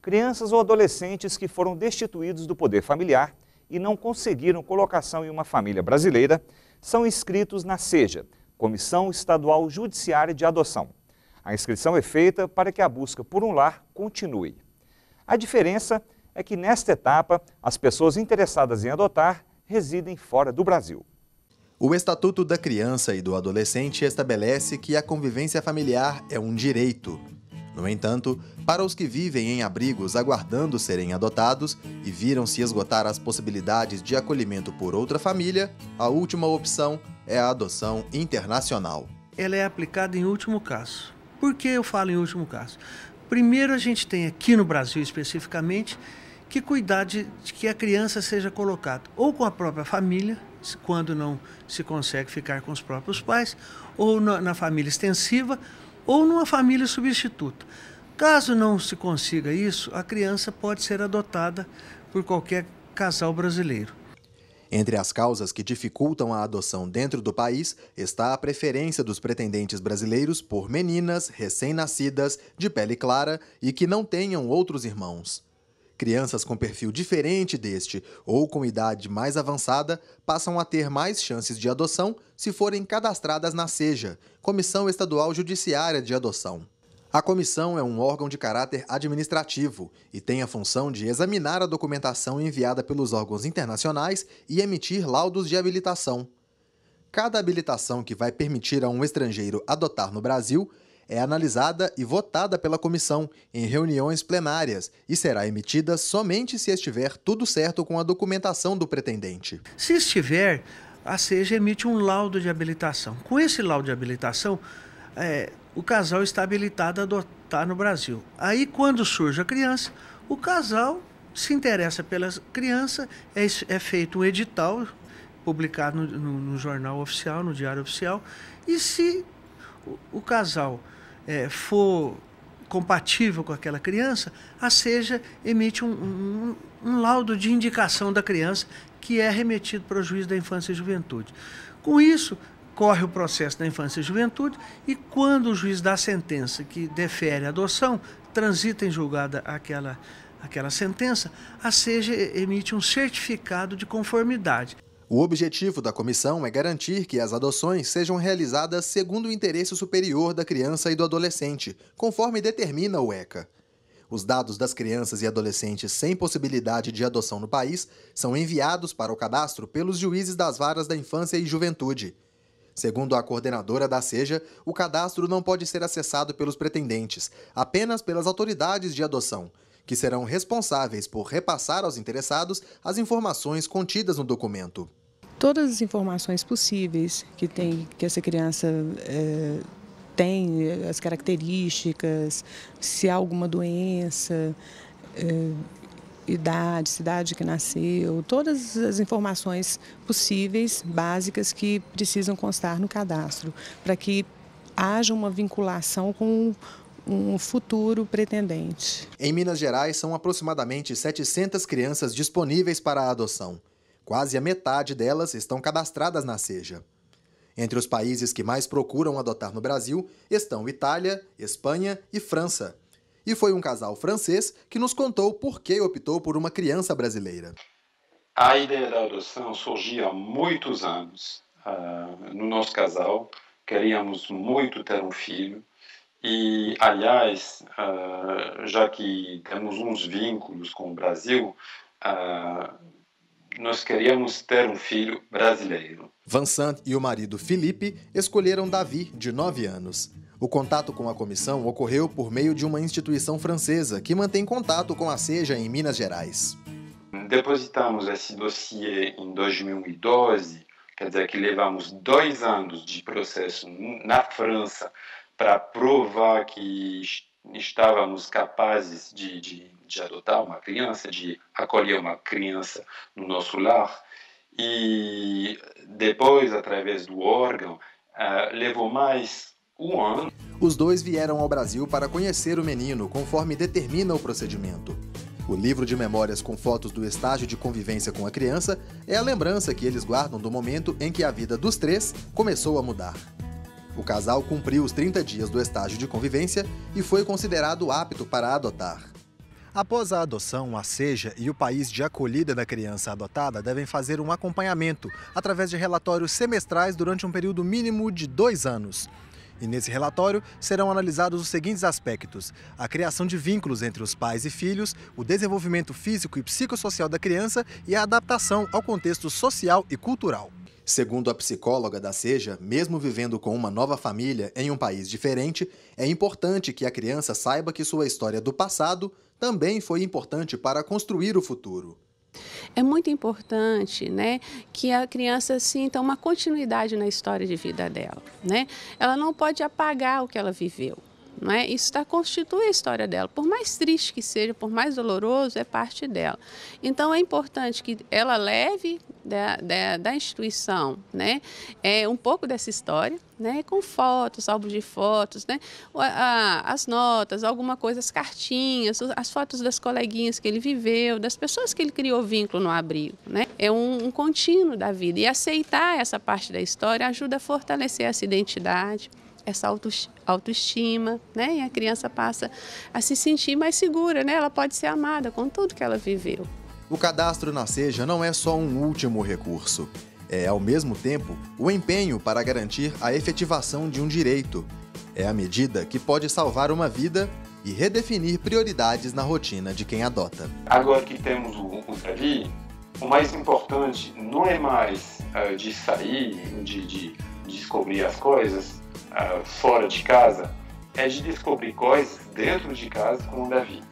Crianças ou adolescentes que foram destituídos do poder familiar e não conseguiram colocação em uma família brasileira são inscritos na SEJA, Comissão Estadual Judiciária de Adoção. A inscrição é feita para que a busca por um lar continue. A diferença é que nesta etapa, as pessoas interessadas em adotar residem fora do Brasil. O Estatuto da Criança e do Adolescente estabelece que a convivência familiar é um direito. No entanto, para os que vivem em abrigos aguardando serem adotados e viram-se esgotar as possibilidades de acolhimento por outra família, a última opção é a adoção internacional. Ela é aplicada em último caso. Por que eu falo em último caso? Primeiro, a gente tem aqui no Brasil especificamente que cuidar de que a criança seja colocada ou com a própria família, quando não se consegue ficar com os próprios pais, ou na família extensiva, ou numa família substituta. Caso não se consiga isso, a criança pode ser adotada por qualquer casal brasileiro. Entre as causas que dificultam a adoção dentro do país está a preferência dos pretendentes brasileiros por meninas recém-nascidas, de pele clara e que não tenham outros irmãos. Crianças com perfil diferente deste ou com idade mais avançada passam a ter mais chances de adoção se forem cadastradas na SEJA, Comissão Estadual Judiciária de Adoção. A comissão é um órgão de caráter administrativo e tem a função de examinar a documentação enviada pelos órgãos internacionais e emitir laudos de habilitação. Cada habilitação que vai permitir a um estrangeiro adotar no Brasil é analisada e votada pela comissão em reuniões plenárias e será emitida somente se estiver tudo certo com a documentação do pretendente. Se estiver, a SEJA emite um laudo de habilitação. Com esse laudo de habilitação, o casal está habilitado a adotar no Brasil. Aí, quando surge a criança, o casal se interessa pela criança, é feito um edital publicado no jornal oficial, no diário oficial, e se o casal for compatível com aquela criança, a SEJA emite um laudo de indicação da criança que é remetido para o juiz da infância e juventude. Com isso, corre o processo da infância e juventude e quando o juiz dá a sentença que defere a adoção, transita em julgada aquela sentença, a SEJA emite um certificado de conformidade. O objetivo da comissão é garantir que as adoções sejam realizadas segundo o interesse superior da criança e do adolescente, conforme determina o ECA. Os dados das crianças e adolescentes sem possibilidade de adoção no país são enviados para o cadastro pelos juízes das varas da infância e juventude. Segundo a coordenadora da SEJA, o cadastro não pode ser acessado pelos pretendentes, apenas pelas autoridades de adoção, que serão responsáveis por repassar aos interessados as informações contidas no documento. Todas as informações possíveis que essa criança tem, as características, se há alguma doença, idade, cidade que nasceu, todas as informações possíveis, básicas, que precisam constar no cadastro, para que haja uma vinculação com um futuro pretendente. Em Minas Gerais, são aproximadamente 700 crianças disponíveis para a adoção. Quase a metade delas estão cadastradas na SEJA. Entre os países que mais procuram adotar no Brasil estão Itália, Espanha e França. E foi um casal francês que nos contou por que optou por uma criança brasileira. A ideia da adoção surgiu há muitos anos. No nosso casal, queríamos muito ter um filho. E, aliás, já que temos uns vínculos com o Brasil, nós queríamos ter um filho brasileiro. Vincent e o marido Felipe escolheram Davi, de 9 anos. O contato com a comissão ocorreu por meio de uma instituição francesa que mantém contato com a SEJA em Minas Gerais. Depositamos esse dossiê em 2012, quer dizer que levamos 2 anos de processo na França para provar que estávamos capazes de adotar uma criança, de acolher uma criança no nosso lar. E depois, através do órgão, levou mais 1 ano. Os dois vieram ao Brasil para conhecer o menino, conforme determina o procedimento. O livro de memórias com fotos do estágio de convivência com a criança é a lembrança que eles guardam do momento em que a vida dos 3 começou a mudar. O casal cumpriu os 30 dias do estágio de convivência e foi considerado apto para adotar. Após a adoção, a SEJA e o país de acolhida da criança adotada devem fazer um acompanhamento através de relatórios semestrais durante um período mínimo de 2 anos. E nesse relatório serão analisados os seguintes aspectos: a criação de vínculos entre os pais e filhos, o desenvolvimento físico e psicossocial da criança e a adaptação ao contexto social e cultural. Segundo a psicóloga da SEJA, mesmo vivendo com uma nova família em um país diferente, é importante que a criança saiba que sua história do passado também foi importante para construir o futuro. É muito importante, né, que a criança sinta uma continuidade na história de vida dela, né? Ela não pode apagar o que ela viveu, não é? Isso constitui a história dela. Por mais triste que seja, por mais doloroso, é parte dela. Então, é importante que ela leve da instituição, né, um pouco dessa história, né, com fotos, álbum de fotos, né, as notas, alguma coisa, as cartinhas, as fotos das coleguinhas que ele viveu, das pessoas que ele criou vínculo no abrigo, né? É um contínuo da vida. E aceitar essa parte da história ajuda a fortalecer essa identidade, essa autoestima, né? E a criança passa a se sentir mais segura, né? Ela pode ser amada com tudo que ela viveu. O cadastro na SEJA não é só um último recurso. É, ao mesmo tempo, o empenho para garantir a efetivação de um direito. É a medida que pode salvar uma vida e redefinir prioridades na rotina de quem adota. Agora que temos o TREVI, o mais importante não é mais de sair, de descobrir as coisas fora de casa, é de descobrir coisas dentro de casa com o Davi.